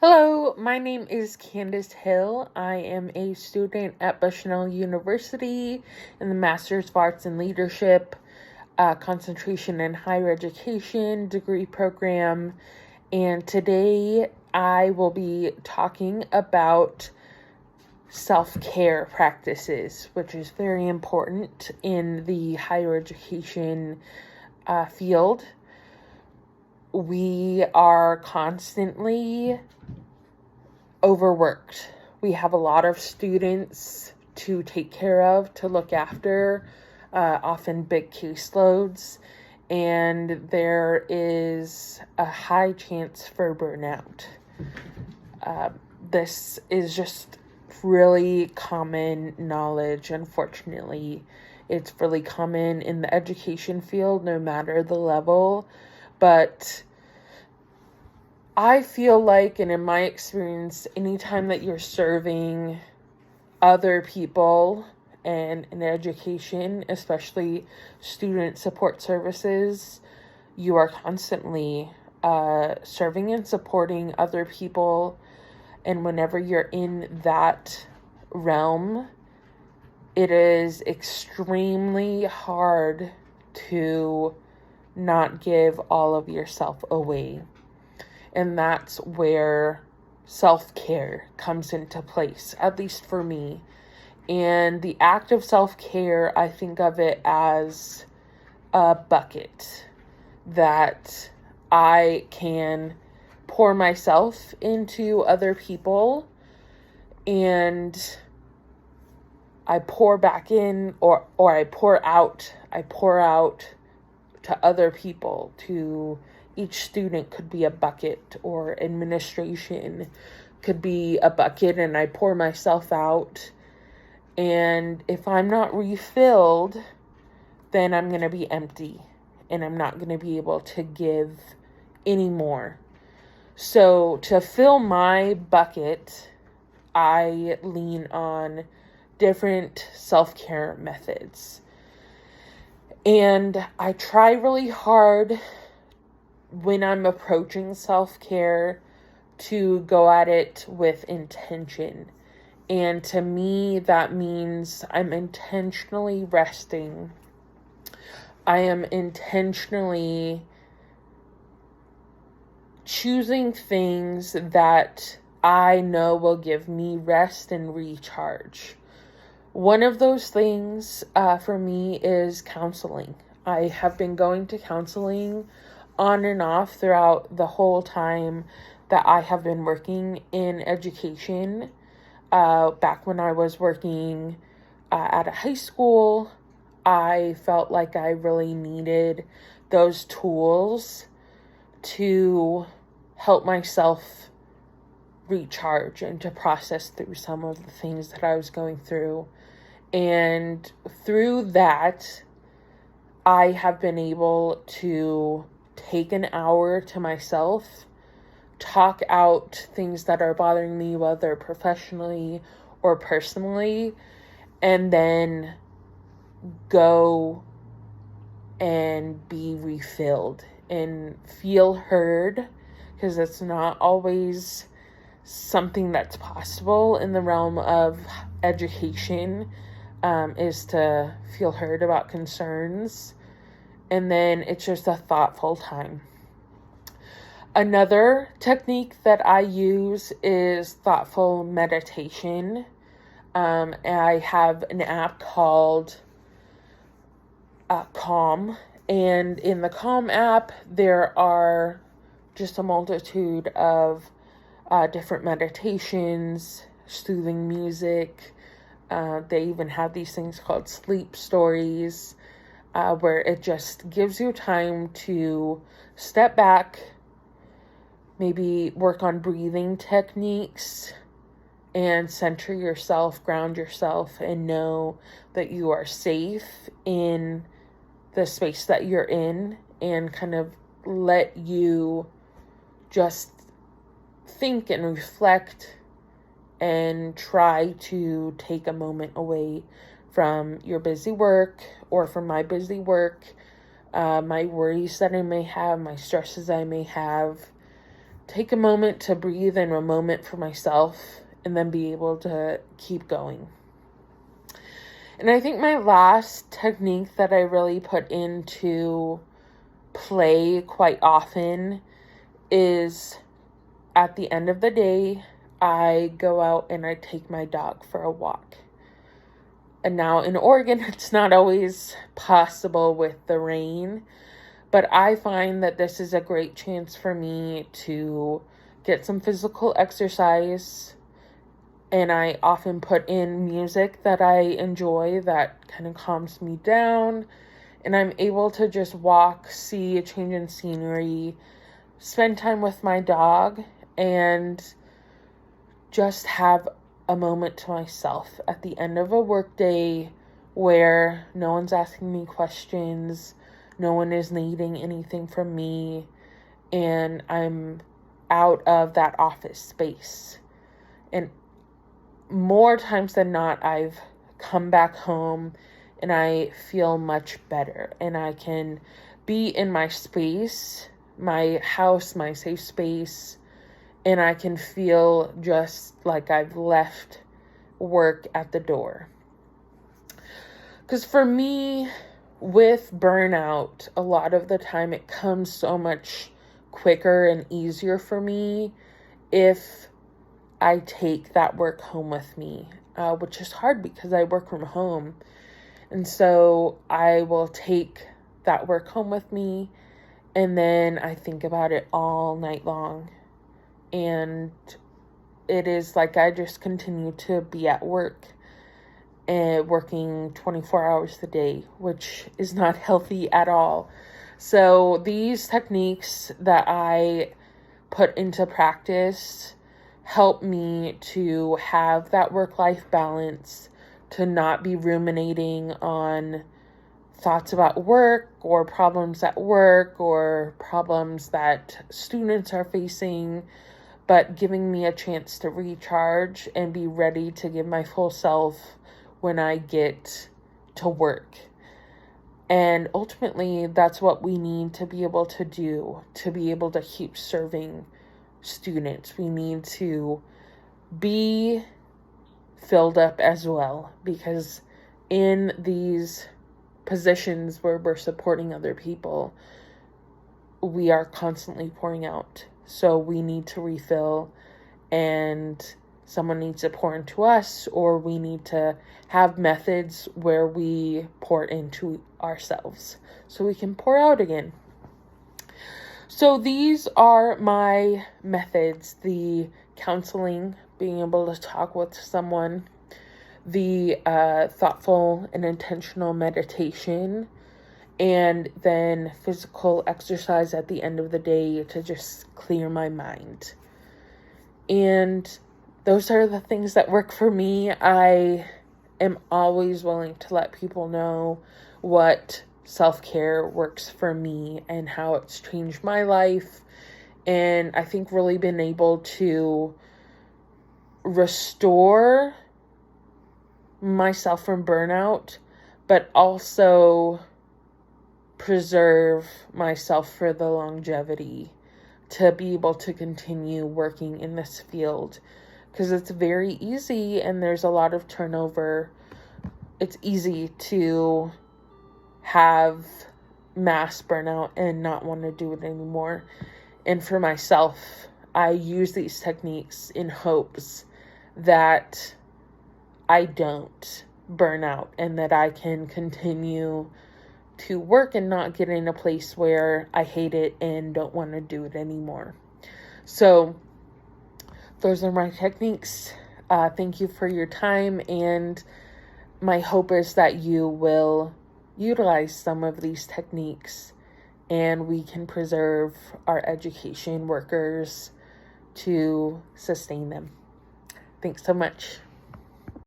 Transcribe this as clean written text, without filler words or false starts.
Hello, my name is Candace Hill. I am a student at Bushnell University in the Master's of Arts in Leadership, concentration in higher education degree program. And today I will be talking about self-care practices, which is very important in the higher education field. We are constantly overworked. We have a lot of students to take care of, to look after, often big caseloads, and there is a high chance for burnout. This is just really common knowledge. Unfortunately, it's really common in the education field, no matter the level. But I feel like, and in my experience, anytime that you're serving other people and in education, especially student support services, you are constantly serving and supporting other people. And whenever you're in that realm, it is extremely hard to not give all of yourself away. And that's where self-care comes into place, at least for me. And the act of self-care, I think of it as a bucket that I can pour myself into other people, and I pour back in, or I pour out to other people. To each student could be a bucket, or administration could be a bucket, and I pour myself out. And if I'm not refilled, then I'm going to be empty, and I'm not going to be able to give anymore. So to fill my bucket, I lean on different self-care methods. And I try really hard when I'm approaching self-care to go at it with intention. And to me, that means I'm intentionally resting. I am intentionally choosing things that I know will give me rest and recharge. One of those things for me is counseling. I have been going to counseling on and off throughout the whole time that I have been working in education. Back when I was working at a high school, I felt like I really needed those tools to help myself recharge and to process through some of the things that I was going through. And through that, I have been able to take an hour to myself, talk out things that are bothering me, whether professionally or personally, and then go and be refilled and feel heard, because it's not always something that's possible in the realm of education, is to feel heard about concerns. And then it's just a thoughtful time. Another technique that I use is thoughtful meditation. I have an app called Calm. And in the Calm app, there are just a multitude of different meditations, soothing music. They even have these things called sleep stories, where it just gives you time to step back, maybe work on breathing techniques, and center yourself, ground yourself, and know that you are safe in the space that you're in, and kind of let you just think and reflect and try to take a moment away from your busy work, or from my busy work, my worries that I may have, my stresses I may have, take a moment to breathe and a moment for myself, and then be able to keep going. And I think my last technique that I really put into play quite often is at the end of the day, I go out and I take my dog for a walk. And now in Oregon, it's not always possible with the rain, but I find that this is a great chance for me to get some physical exercise. And I often put in music that I enjoy that kind of calms me down. And I'm able to just walk, see a change in scenery, spend time with my dog, and just have a moment to myself at the end of a workday where no one's asking me questions, no one is needing anything from me, and I'm out of that office space. And more times than not, I've come back home and I feel much better, and I can be in my space, my house, my safe space, and I can feel just like I've left work at the door. Because for me, with burnout, a lot of the time it comes so much quicker and easier for me if I take that work home with me, which is hard because I work from home. And so I will take that work home with me, and then I think about it all night long. And it is like I just continue to be at work and working 24 hours a day, which is not healthy at all. So these techniques that I put into practice help me to have that work-life balance, to not be ruminating on thoughts about work or problems at work or problems that students are facing, but giving me a chance to recharge and be ready to give my full self when I get to work. And ultimately, that's what we need to be able to do, to be able to keep serving students. We need to be filled up as well, because in these positions where we're supporting other people, we are constantly pouring out. So we need to refill, and someone needs to pour into us, or we need to have methods where we pour into ourselves so we can pour out again. So these are my methods: the counseling, being able to talk with someone, the thoughtful and intentional meditation, and then physical exercise at the end of the day to just clear my mind. And those are the things that work for me. I am always willing to let people know what self-care works for me and how it's changed my life. And I think really been able to restore myself from burnout, but also preserve myself for the longevity to be able to continue working in this field, because it's very easy and there's a lot of turnover. It's easy to have mass burnout and not want to do it anymore. And for myself, I use these techniques in hopes that I don't burn out and that I can continue to work and not get in a place where I hate it and don't want to do it anymore. So those are my techniques. Thank you for your time, and my hope is that you will utilize some of these techniques and we can preserve our education workers to sustain them. Thanks so much.